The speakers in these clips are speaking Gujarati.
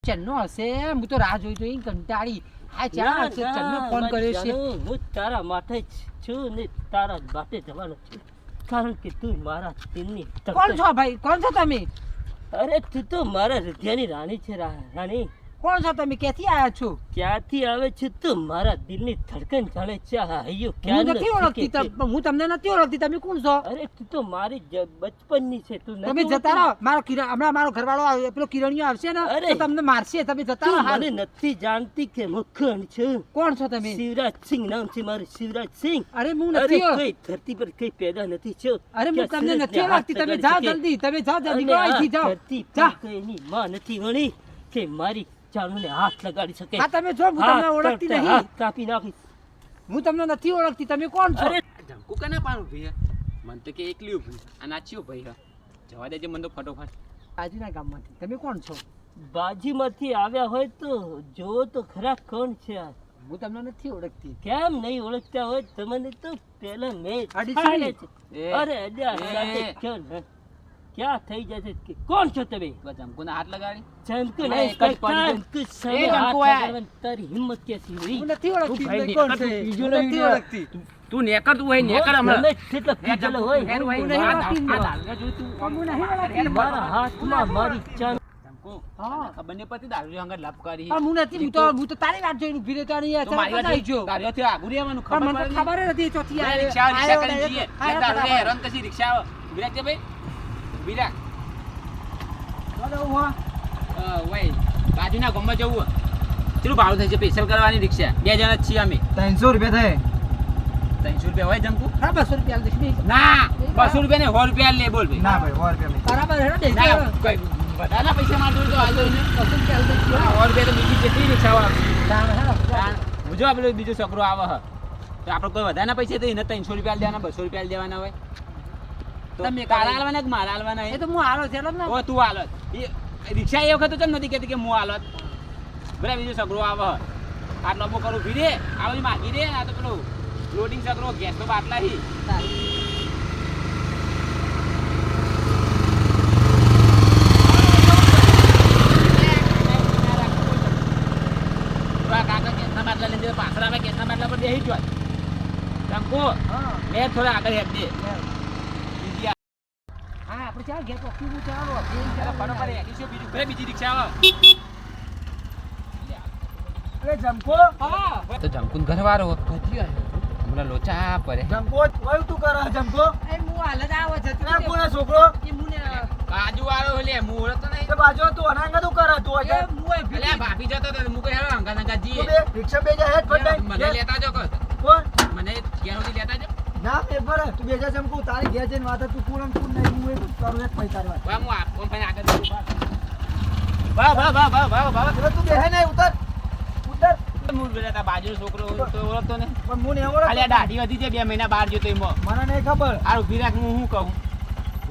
ચન્નો હશે હું તો રાહ જોઈ કંટાળી હા ચા ચન્નો ફોન કર્યો છે હું તારા માટે જ છું ને તારા માટે જવાનો છું કારણ કે તું મારા દિલની કોણ છો ભાઈ કોણ છો તમે અરે તું તો મારા હૃદયની રાણી છે રાણી કોણ છો તમે ક્યાંથી આવ્યા છો ક્યાંથી આવે છે તું મારા દિલની ધડકન જાણે છે હૈયો હું નથી ઓળખતી હું તમને નથી ઓળખતી તમે કોણ છો અરે તું તો મારી બચપનની છે તું તમે જતા રહો મારો હમણાં મારો ઘરવાળો પેલો કિરણિયો આવશે ને તો તમને મારશે તમે જતા રહો મને નથી જાણતી કે હું કોણ છું કોણ છો તમે શિવરાજ સિંહ નામ છે મારું શિવરાજ સિંહ અરે હું નથી કોઈ ધરતી પર કઈ પેદા નથી છો અરે હું તમને નથી ઓળખતી તમે જાઓ જલ્દી તમે જાઓ જલ્દી અહીંથી જાઓ ધરતી પર કોઈની માં નથી વણી કે મારી ચાલુને હાથ લગાડી શકે હા તમે જો હું તમને ઓળખતી નહીં હાથ કાપી નાખીશ હું તમને નથી ઓળખતી તમે કોણ છો અરે જમકુ કના પાનું ભાઈ મન તો કે એકલી ઉભી આ નાચ્યો ભાઈ જવા દેજે મન તો ફટોફટ બાજુના ગામમાંથી તમે કોણ છો બાજીમાંથી આવ્યા હોય તો જોવો તો ખરા કોણ છે આ હું તમને નથી ઓળખતી કેમ નહીં ઓળખતા હોય તમને તો પહેલા મેં અડીસી. અરે ક્યાં થઈ જશે કે કોણ છો તમે જમકુના હાથ લગાડી ચમકુ અરે, નહીં એક જ પડી ચમકુ સામે એ હાથ ચમકુ આય. લગાડવાની તારી હિંમત ક્યાંથી રહી? હું નથી ઓળખતી તું ભાઈ તમે કોણ નેકર, છે બીજો હું નહીં નથી રહ્યો. ઓળખતી તું નેકર તું હોય નેકર ગમે હમણાં તેટલો પીધેલો હોય હેર ભાઈ, હું નહીં આ ઓળખતી. આ દારૂ જોઈ તું હું નહીં ઓળખતી. મારા હાથમાં મારી ચાલ જમકુ હા. ખબર નહીં પડતી દારૂ અંગર લપ કરી પણ હું નથી હું તો તારી વાત જોઈને ઊભી રહેતો અને તો મારી અચાનક જ આવી ગયો. દારૂ થી આગળ રહેવાનું પણ ખબર મને તો પડે ખબર જ નથી ચોથી નહીં. આવ્યો. રિક્ષા આવ્યો કરીને ને જઈએ આવ્યો દારૂ ફટાફટ. હેરાન કશી રિક્ષા વિરાજ છે ભાઈ વિરાજ ચાલો, ઉભા. વઈ બાજુના ગામમાં જવું હોય. કેટલું ભાડું થાય છે સ્પેશિયલ કરવાની રિક્ષા 2 જણા જ છીએ અમે 300 રૂપિયા થાય 300 રૂપિયા હોય જમકુ હા, 200 રૂપિયા આલી દઈશ. ના 200 રૂપિયા ને 100 રૂપિયા લે બોલ ભાઈ ના ભાઈ 100 રૂપિયા નહીં. બરાબર હેડો દે. ના કઈ વધારે પૈસા માંગતો હોય તો હાલ દો ને 200 રૂપિયા આલી દઈશ. હા, 100 રૂપિયા તો બીજી કેટલી રિક્ષાઓ આવશે તાણ હેડો. જો આપણે બીજો છોકરો આવે હ તો આપણે કોઈ વધારે પૈસા તો એને 300 રૂપિયા દેવાના 200 રૂપિયા દેવાના હોય તો તમે તારા હાલવાના કે મારા હાલવાના એ તો હું હાલો ચાલો ને. ઓ તું હાલત એ રિક્ષા એ વખત તો કેમ નથી કહેતી કે હું હાલત બરાબર બીજો છોકરો આવે હ આટલો બો કરું ભીડે આવી માગી દે આ તો પેલું લોડિંગ છોકરો ગેસ તો બાટલા હી કાકા ગેસના બાટલા લઈને પાછળ આવે ગેસના બાટલા પર બેસી જોય જમકુ હા. લે થોડા આગળ હેડ દે બીજી હા, આપણે ચાલ ઘેર પહોંચી ગયું, ચાલો. બરોબર હેડીશું બીજું ઘરે બીજી રિક્ષા આવે અરે જમકો હા. તો જમકુન ઘરવાળો હમણાં લોચા પડે જમકો કોઈ તું કરે જમકો એ હું હાલ જ આવો જતી ના રહી. કોનો છોકરો એ મુને બાજુ વાળો લે હું ઓળખતો નહીં એ બાજુ તું અનાંગા તું કરે તું એ આજે મુએ અલ્યા ભાભી જતો તો હું કહે હેલો અંગા અંગા તું જીએ બે રિક્ષા બે જા હેડ મને ફટાઈ લેતા જો કર કોણ મને ઘેર સુધી લેતા જો ના બે ભરે તું બે જા જમકો તારી ઘેર જઈને વાત તું કોણ કોણ નહીં હું એ કરું એક પૈસા વાત ભાઈ હું આપો ભાઈ આગળ જઉં એટલે તું બેહે નહીં ઉતર ઉતર હું બેટા બાજુનો છોકરો તો ઓળખતો ને પણ હું નહીં ખાલી આ ઓળખતો. દાઢી વધી છે 2 મહિના બહાર જતો એમાં મને નહીં ખબર આ ઉભી રાખ હું શું કહું હું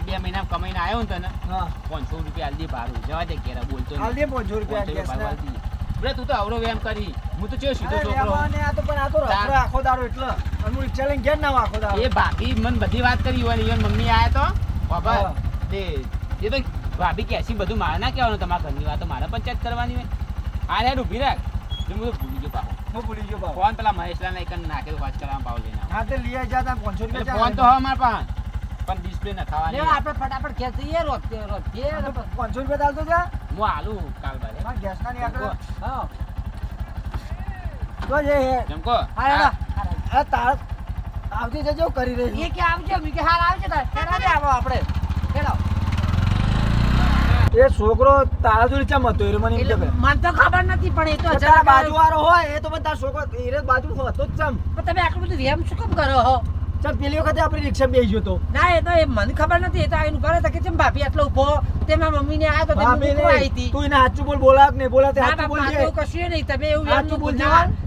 2 મહિના કમાઈને આવ્યો ને તને હા 500 રૂપિયા આલી દે ભાડું જવા દે ઘેર બોલતો હાલ નહીં દે 500 રૂપિયા 500 ગેસ ભાડું આલી દે. bre તું તો અવરો વેમ કરી હું તો ચેવો સીધો અરે છોકરો લેવા ને આ તો પણ આ તો રખડે આખો દાડો એટલે અને હું રિક્ષા લઈને ઘેર ના આવું આખો દાડો એ ભાભી મને બધી વાત કરી હોય ને ઈવન મમ્મી આયા તો બાબા હા. તે એ તો ભાભી કેસી બધું મારે ના કહેવાનું તમારા ઘરની વાતો મારે પંચાયત કરવાની હોય આ યાર ઊભી રાખ જો હું તો ભૂલી ગયો પાછો હું ભૂલી ગયો બાબા ફોન પેલા મહેશલાના એક નાખેલો વાત કરવા પાવ લઈને આવો. હા તે લઈ જા તા 500 એટલે રૂપિયા ફોન તો હવે મારા પાસે પણ ડિસ્પ્લે ન ખાવાની લેવા આપણે ફટાફટ ઘેર જઈએ રોકીએ 500 રૂપિયા ચાલતો જા હું આલું કાલ બારે હા ગેસ ના નહીં આગળ હા તો જે હે જમકો હા હેડો. આ તાર આવતી જજો કરી રહી એ કે આવજો મી કે હાલ આવજો તાર હેડા દે આવો આપણે હેડો. એ છોકરો તારા જોડે ચમ હતો એ મને એમ એટલે કે મને તો ખબર નથી પણ એ તો તારા અચાનક બાજુ વાળો હોય એ તો પણ તારો છોકરો એ બાજુ હતો જ ચમ પણ તમે આટલું બધું વેમ શું કેમ કરો હો ચમ પેલી વખતે આપણી રિક્ષા બેસી ગયો તો ના એ તો એ મને ખબર નથી એ તો આવીને કરે તો કે ચમ ભાભી આટલો ઉભો તે મારા મમ્મીને આયા તો તે ભાભી મૂકવા આવી ને હતી. તું એને સાચું બોલ બોલાક નહીં બોલા તે ના સાચું બાપા, બોલજે એવું કશું નહીં તમે એવું સાચું એમ બોલજે.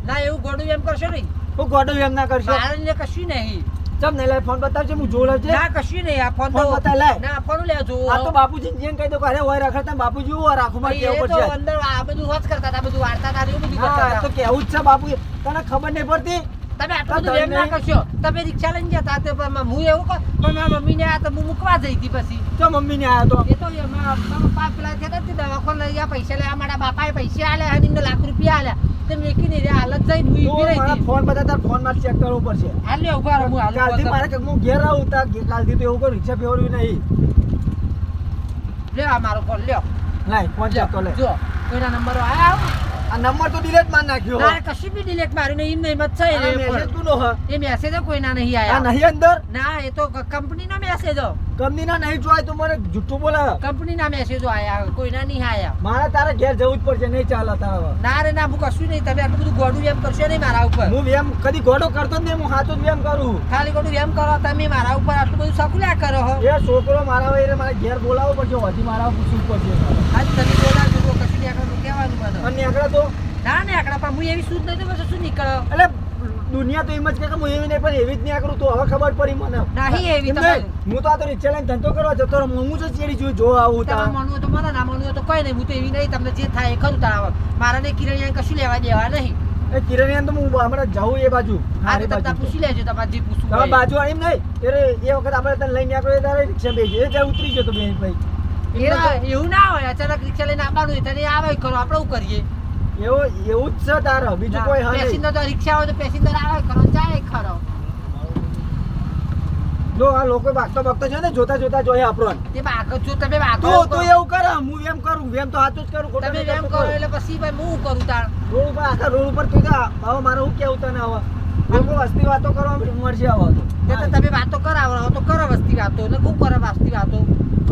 ના એવું ગોડું એમ કરશો નહીં હું ગોડો એમ ના કરશો મારે કશું નહીં ચમ નહીં લાય ફોન બતાવજે હું જોઉં લેજે ના કશું નહીં આ ફોન ફોન તો બતાય લાય. ના ફોન લે જો આ તો બાપુજી જેમ કહી દો કે અરે હોય રખડતા બાપુજી હું રાખું મારે એ કેવું તો પડશે અંદર આ બધું વાત કરતા હતા બધું વાર્તા હતા એવું બધું હા કરતા તો હતા કેવું જ છે બાપુ તને ખબર નહીં પડતી તમે આટલું બધું એમ ના કરશો. તમે રિક્ષા લઈને જતા તો પણ હું એવું કહું પણ મારા મમ્મીને આ તો હું મૂકવા જઈ હતી પછી તો મમ્મીને આવ્યો તો એ તો મારા પપ્પા પેલા કહેતા હતા દવાખાને લઈ ગયા પૈસા લે મારા બાપાએ પૈસા આલ્યા અને એમને લાખ રૂપિયા આલ્યા તે મેકીને રે હાલત જઈને હું ઊભી રહી મારા હતી. ફોન બધા તાર ફોન માં ચેક કરવો પડશે હાલ લે ઉભા રહો હું હાલ કાલથી મારે કે હું ઘેર આવું તા કાલથી તો એવું કોઈ રિક્ષા ફેરવી નહીં લે આ મારો ફોન લ્યો લાય ફોન ચેક તો લે જો કોઈના નંબરો આયા આ નંબર તો ડિલીટ માર નાખ્યો ના કશું બી ડિલેટ માર્યું નહીં એમ જ છે આ મેસેજ કોનો હ એ મેસેજ કોઈના નહીં આ આયા નહીં અંદર ના એ તો કંપનીનો મેસેજ કંપનીના નહીં જોય તો મને જુઠ્ઠું બોલાવે કંપનીના મેસેજો આયા કોઈના નહીં આયા મારે તારે ઘેર જવું જ પડશે નહીં ચાલે તારે ના રે ના હું કશું નહીં તમે આટલું બધું ગોડું એમ કરશો નહીં મારા ઉપર હું વેમ કદી ઘોડો કરતો જ નહીં હું હાથો જ વેમ કરું ખાલી ગોડું એમ કરો તમે મારા ઉપર આટલું બધું સકુલ્યા કરો હો એ છોકરો મારા હોય એટલે મારે ઘેર બોલાવવો પડશે હોતી મારા પૂછવું પડશે આજ તમે બોલાવજો તો કશું નહીં આકડું કહેવાનું મને અને આગળ તો ના ને આકડા પણ હું એવી સૂઝ નહીં તો પછી શું નીકળ્યો એટલે દુનિયા તો એમ જ કહે કે હું એવી નહીં પણ એવી જ નહીં કરું તો હવે ખબર પડી મને નહીં એવી એમ તમારે નહીં, હું તો આ તો રિક્ષા લઈને ધંધો કરવા જતો રહું હું જ ચેડી જોઈ જો આવું તમારે તા માનવું હોય તો મને ના માનવું હોય તો કઈ નહીં હું તો એવી નહીં તમને જે થાય એ ખરું તારા મારા ને કિરણિયા કશું લેવા દેવા નહીં એ કિરણિયાને તો હું હમણાં જાઉં એ બાજુ આ મારી તો તમે બાજુ પૂછી લેજો તમારે જે પૂછવું તમારી હોય. બાજુ એમ નહીં એ વખત આપણે તને લઈને નીકળ્યો ત્યારે રિક્ષા બેસી એ જ્યાં ઉતરી ગયો તો બેન ભાઈ એવું ના હોય અચાનક રિક્ષા લઈને આવવાનું હોય તને આવે કરો આપણે શું કરીએ એવું જ છે તારે બીજું કોઈ હા નહીં પેસેન્જર તો રિક્ષા હોય તો પેસેન્જર આવે કરો જાય ખરો જો આ લોકો ભાગતો ભાગતો છે ને જોતા જોતા જોઈએ આપણો તે બાગ જો તમે બાગ તું એવું કર હું એમ કરું વેમ તો સાચું જ કરું ખોટું તમે નહીં એમ કરતો. કરો એટલે પછી ભાઈ હું કરું તાણ રોડ ઉપર આખા રોડ ઉપર તું જા. હવે મારે શું કેવું તને હવે લોકો વસ્તી વાતો કરવા મળશે હવે તે તો તમે વાતો કરાવો તો કરો વસ્તી વાતો ને શું કરો વસ્તી વાતો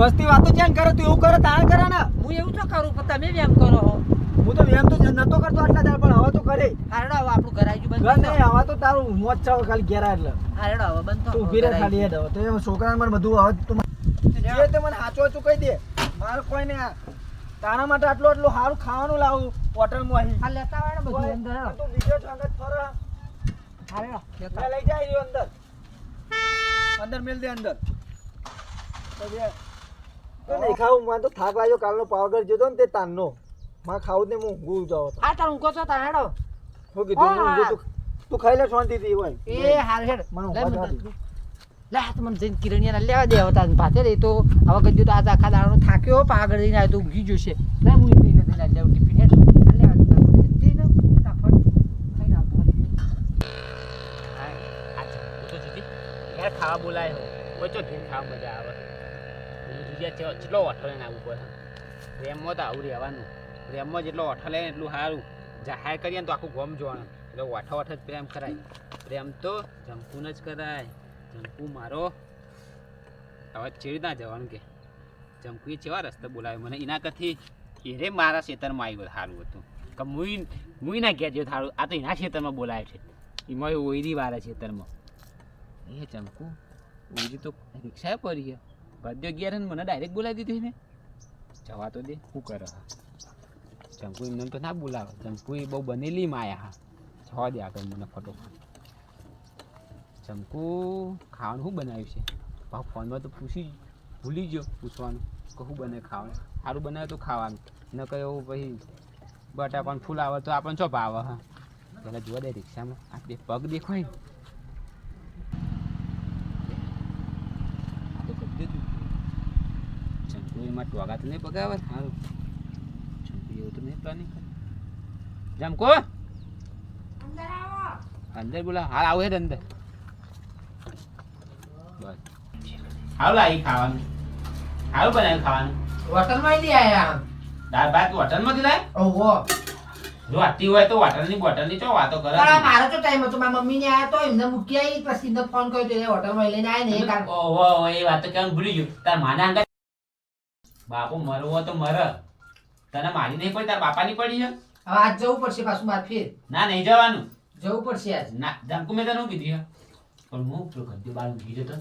વસ્તી વાતો ક્યાં કરે તું એવું કરે તારે કરે ને હું એવું તો કરું પણ તમે એમ કરો હો હું તો વેમ તો નતો કરતો આટલા દાડ પણ હવે તો કરે હારડો હવે આપણું ઘર આવી ગયું ઘર બંધ નહીં હવે તો તારું મોજ છે હવે ખાલી ઘેરા એટલે હારડો હવે બંધ તું ઊભી રહે ખાલી હેડ હવે તો એ છોકરાને મને બધું હવે તું જે તે મને સાચું સાચું કહી દે મારે કોઈ નહીં આ તારા માટે આટલું આટલું સારું ખાવાનું લાવું હોટલમાં અહીં આ લેતા વાળો બધું અંદર હાલો. તું બીજો છાંગત ફરે હારડો લેતા લે લઈ જાય રહ્યો અંદર અંદર મેલ દે અંદર તો જે તો નહીં ખાવું મને તો થાક લાગ્યો કાલનો પાવગર જોતો ને તે તાનનો માં ખાવું જ ને હું ઊંઘું જાવ આ તાર ઊંઘો છો તાર હેડો શું કીધું હું ઊંઘું તું ખાઈ લે શાંતિથી હોય એ હાર હેડ મને લે ઊંઘવા મને જવા લે આ તો મને જઈને કિરણિયાને લેવા દે હવે તાર ભાતે રે તો હવે કદી તો આજ આખા દાડાનો થાક્યો પાગળ જઈને આવ્યો તો ઊંઘી જશે લે હું એને જઈને લેવું ટિફિન હેડ લેવા દે તાર મને જઈને ફટાફટ ખાઈને આવતો ઘેર ખાવા બોલાય કોઈ ચો ઘેર ખાવા મજા આવે જેટલો ઓઠો લઈને આવવું પડે રેમમાં તો આવું રહેવાનું રેમમાં જેટલો ઓઠો લઈને એટલું સારું જાહેર કરીએ ને તો આખું ગમ જોવાનું એટલે ઓઠો ઓઠ જ પ્રેમ કરાય પ્રેમ તો જંપુને જ કરાય જંપુ મારો હવે ચેડી ના જવાનું કે જંપુએ કેવા રસ્તે બોલાવ્યો મને એના કરથી એરે મારા ખેતરમાં આવ્યો સારું હતું કે મુઈ ના ઘેર જેવું સારું આ તો એના ખેતરમાં બોલાય છે એમાં ઓયરી વાળા ખેતરમાં એ ચંકુ ઓયરી તો રિક્ષાએ પડી ગયા બધો ગયા ને મને ડાયરેક્ટ બોલાવી દીધી ને જવા તો દે શું કરે હા ચંકુ એમને તો ના બોલાવે ચંકુ એ બહુ બનેલી માયા હા જવા દે આગળ મને ફટોફટ ચંકુ ખાવાનું શું બનાવ્યું છે ભાવ ફોનમાં તો ભૂલી ગયો પૂછવાનું કે શું બને ખાવાનું સારું બનાવે તો ખાવાનું ન કહ્યું પછી બટાકાનું ફૂલ આવે તો આપણને ચો ભાવે હા પહેલાં જોવા દે રિક્ષામાં આ બે પગ દેખાય ચંપુ એમાં ટોગા તો નહીં પગાવે સારું ચંપુ એવું તો નહીં પ્લાનિંગ કરે જમકો અંદર બોલા હાલ આવું હેડ અંદર બસ હાલ લાવી ખાવાનું સારું બનાવ્યું ખાવાનું હોટલમાં લઈ આયા દાળ ભાત હોટલમાંથી લાય ઓહો જો આટલી હોય તો હોટલની બોટલની ચો વાતો કરે પણ મારો તો ટાઈમ હતો મારા મમ્મીને આયા તો એમને મૂકી આવી પછી એમને ફોન કર્યો તો એ હોટલમાં લઈને આયા ને એ કારણ ઓહો એ વાત તો કેવાનું ભૂલી ગયું તાર માના અંગા બાપુ મરવો તો મર તને મારી નહીં પડી તાર બાપાની પડી છે હવે આજ જવું પડશે પાછું માર ફેર ના નહીં જવાનું જવું પડશે આજ ના જમકુ મેં તને શું કીધું પણ હું પેલો ગદ્દી બાર ઊંઘી જતો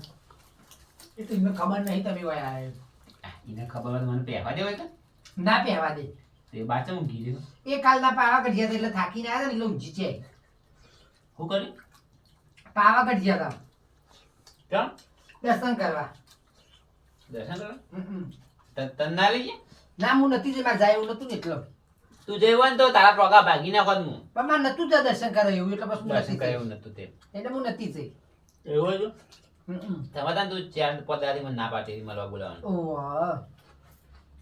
એ તો એમને ખબર નહીં તમે વયા આવ્યા એને ખબર હોય તો મને પહેવા દેવાય કે ના પહેવા દે તે બાર ચમ ઊંઘી રહ્યો એ કાલના પાવાગઢ ગયા હતા એટલે થાકીને આવ્યા ને એટલે ઊંઘી છે શું કર્યું પાવાગઢ ગયા હતા કેમ દર્શન કરવા દર્શન કરો હમ. તને ના લઈ ગયા ના હું નથી જે મારે જાય એવું નતું ને એટલો તું જઈ હોય ને તો તારા ટોકા ભાગી નાખવાનું હું. પણ મારે નતું જ દર્શન કરે એવું એટલે બસ હું દર્શન નથી કરે જઈ. એવું નતું તે. એટલે હું નથી જઈ. એવું હતું સમાધાન તું ચાર પદારી મને ના પાડી મળવા બોલાવાનું. ઓહ,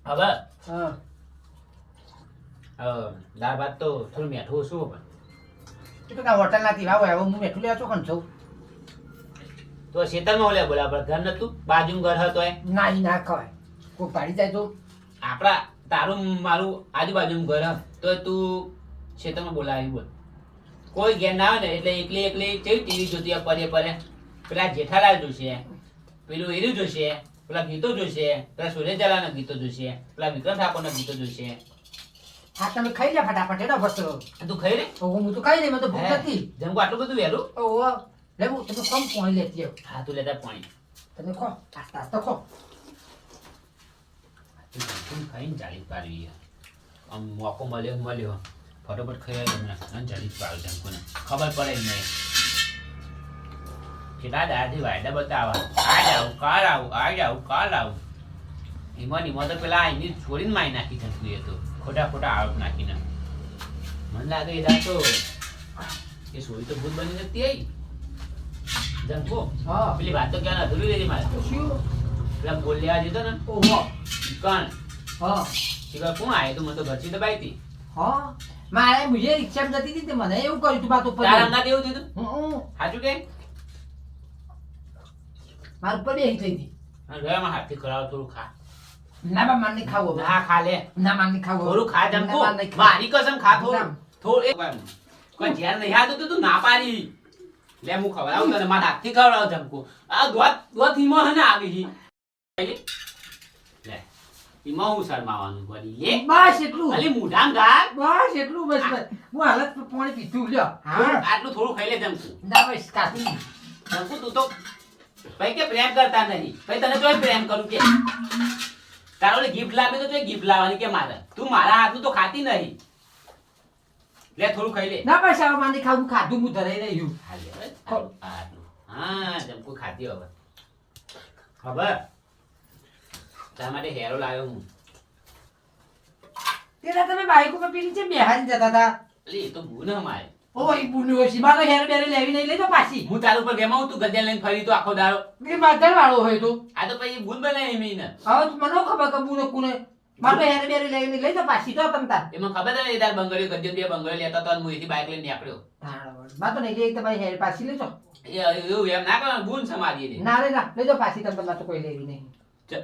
હવે હા. દાળ ભાત તો થોડું મીઠું ઓછું પણ એ તો કાં હોટલનાથી વાવ આવ્યો હું બેઠું લેવા ચોકન છું. તો શેતરમાં ઓલે બોલા પણ ઘર નતું બાજુ ઘર હતો એ ના ઈ ના ખવાય. કોઈ પાડી જાય તો આપણા તારું મારું આજુબાજુ ઘર હે, તો તું શેતરમાં બોલાવી બોલ કોઈ ઘેર ના આવે ને એટલે એકલી એકલી કેવી ટીવી જોતી હોય પરે પરે પેલા જેઠાલાલ જોશે પેલું એરું જોશે પેલા ગીતો જોશે પેલા સૂર્યજલાના ગીતો જોશે પેલા વિક્રમ ઠાકોરના ગીતો જોશે. હા તમે ખાઈ લે ફટાફટ એનો બસ. તું ખાઈ રે હું તો ખાઈ લે મને તો ભૂખ નથી. જમવું આટલું બધું વહેલું? ઓહ, લે હું તમે કોમ પાણી લેતી આવ. હા તું લેતા પાણી તમે ખો આસ્તા આસ્તા ખો. તું ખાઈને જાળી જ પાડવી આમ મોકો મળ્યો ફટોફટ ખાઈ તમને અને જાળી જ પાડું જમકોને ખબર પડે જ નહીં કેટલા દાડાથી વાયદા બતાવવા આજ આવું કાલ આવું આજ આવું કાલ આવું એમાં તો પેલા એની છોડીને મારી નાખી જમતું એ તો ખોટા ખોટા આરોપ નાખીને મને લાગે એ તો એ છોડી તો ભૂત બની નથી આવી જમકો હા. પેલી વાત તો ક્યાં અધૂરી રહી મારે તો શું? પેલા બોલ લેવા જતો ને ઓહો. કણ હા. શીખર કોણ આવ્યું તું મને તો ઘરથી દબાઈ હતી હા. મારે મુજે રિક્ષામાં જતી હતી તે મને એવું કર્યું તું બાત ઉપર. તારા હમણાં એવું થયું તું હું સાચું કે મારા ઉપર બેહી થઈ હતી. ગયામાં હાથથી ખરાબ થોડું ખા ના બા મારે નહીં ખાવું હવે. ના ખા લે ના મારે નહીં ખાવું હવે. થોડું ખા જમકો ના, મારે નહીં ખાવું. મારી કસમ ખા થોડું ના. થોડું કોઈ ઝેર નહીં હાથ તું ના પાડી લે હું ખવડાવું તને મારા હાથથી ખવડાવું જમકો આ દોત હિમો હે ને આવી હી લે હિમો હું શરમાવાનું વળી લે બસ એટલું. ખાલી મૂઢામ ગાળ બસ એટલું બસ બસ. હું હાલત પાણી પીધું લ્યો. હા. આટલું થોડું ખાઈ લે જમકુ ના બસ કાઢી. જમકુ તું તો ભાઈ કે પ્રેમ કરતા નહીં ભાઈ તને તોય પ્રેમ કરું કે તારો ગિફ્ટ લાવે તો તોય ગિફ્ટ લાવવાની કે મારે તું મારા હાથનું તો ખાતી નહીં લે થોડું ખાઈ લે ના બસ હવે મારે નહીં ખાવું. ખાધું હું ધરાઈ રહ્યું. હા લે હવે આટલું. હા જમકુ ખાતી હવે ખબર તારા માટે હેરો લાવ્યો હું તેના તમે બાઈક ઉપર પેલી છે બેહારી જતા હતા. એટલે એ તો ભૂલ ન મારે ઓય બુની ઓછી મારે હેર બેરે લેવી નહીં લેજો પાછી. હું તારું ઉપર વેમાવું તું ગદ્યા લઈને ફરી તો આખો દાડો એ બાગર વાળો હોય તો આ તો પછી ભૂલ બનાવી મેં ને હવે તો મને ખબર કે બુને કુને મારે હેર બેરે લેવી નહીં લેજો પાછી તો તમ તાર. એમાં ખબર છે ને એ તાર બંગડીઓ ગદ્યો બે બંગડીઓ લેતા તો હું એથી બાઇક લઈને નીકળ્યો મારે તો નહીં લે તમારી હેર પાછી લેજો. એ એવું એમ ના કરો ભૂલ છે મારી એની. ના રે ના લેજો પાછી તમે તમારે તો કોઈ લેવી નહીં. ચાલ.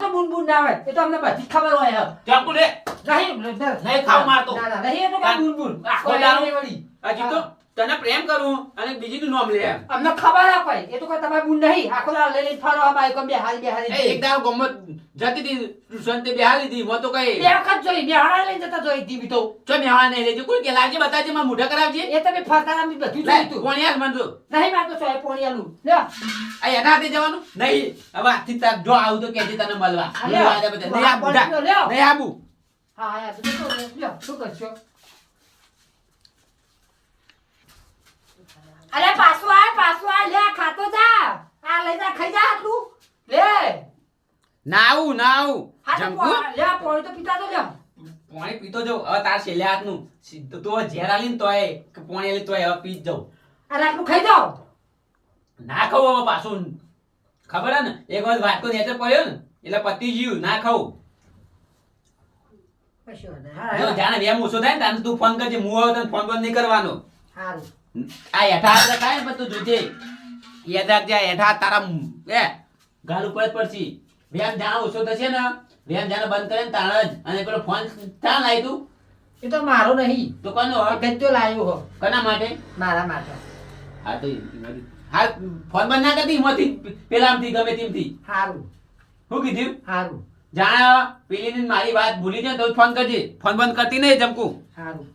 તો બુન બુન ના આવે એ તો અમને બધી જ ખબર હોય હવે. ચાકુ લે નહીં ખાવ મારતો. ના ના નહીં એ તો કાંઈ બુન બુન આખો કોઈ દારૂ. નહીં વળી. હજી તો તને પ્રેમ કરું અને બીજીનું નામ લે એમ અમને ખબર આ કોઈ એ તો કોઈ તમારી બુન નહીં આખો દાડો લઈ લઈને ફરો આ બાઈકો બેહારી એ એક દાવ ગમત જતી હતી સંતે બેહાલી હતી મો તો કઈ બે વખત જોઈ બેહાડા લઈને જતા જોઈ ટીવી તો ચો મેવા નહીં લેજો કોઈ કે લાવજે બતાજે માં મોઢા કરાવજે એ તમે ફરતા બધું લે જોયું તું. કોણ યાર મન તો નહીં મારતો સોય પોણિયાનું લ્યો. આ એના હાથે જવાનું નહીં હવે આથી તાર જો આવું તો કેજે તને મળવા હા, લ્યો. મળવા દે બધા. નહીં આ બુઢા. લ્યો. નહીં આબુ હા યાર તમે તો લ્યો શું કરશો. અરે પાછું આ લે ખાતો જા આ લઈ જા ખાઈ જા આટલું લે ના આવું ના આવું હા તો જમકુ લે પોણી તો પીતા તો લ્યો. પાણી પીતો જાઉં હવે તાર છેલ્લે હાથનું તો ઝેર આલીને તોય કે પાણી આલી તોય હવે પી જ જાઉં અરે આટલું ખાઈ જાઓ. ના ખાવું હવે પાછું ખબર હે ને એક વખત વાટકો નેચર પડ્યો ને એટલે પતી ગયું ના ખાવું કશો નહીં. જો હા જાણે વેમ ઓછો થાય ને તાને તું ફોન કરજે હું હવે તને ફોન બંધ નહીં કરવાનો સારું. આ હેઠા હાથ થાય ને પણ તું જોજે યાદ રાખજે આ હેઠા હાથ તારા એ ગાલ ઉપર જ પડશે વેમ જાણે ઓછો થશે ને વેમ જાણે બંધ કરે ને તાણે જ અને પેલો ફોન ક્યાં લાવી તું એ તો મારો નહીં તો કોનો હો? ગદ્દો લાવ્યો હો કોના માટે મારા માટે. હા તો હા ફોન બંધ ના કરતી એમાંથી પેલામથી ગમે તેમથી સારું શું કીધું સારું જાણે પેલી મારી વાત ભૂલી જાય તો ફોન કરજે ફોન બંધ કરતી નહીં જમકુ સારું